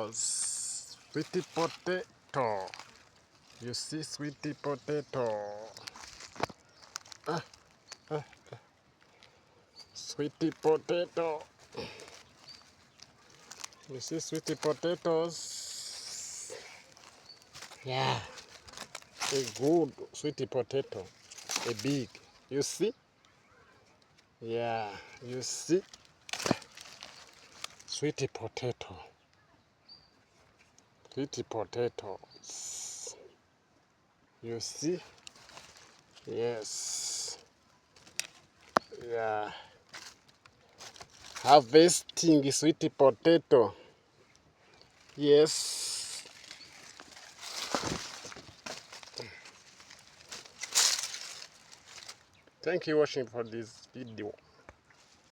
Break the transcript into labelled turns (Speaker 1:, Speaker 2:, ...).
Speaker 1: potatoes. Sweetie potato. You see sweetie potato. Sweetie potato. You see sweetie potatoes. Yeah. A good sweetie potato. A big. You see? Yeah. You see? Sweetie potato. Sweetie potatoes. You see? Yes. Yeah. Harvesting sweet potato. Yes. Thank you for watching for this video.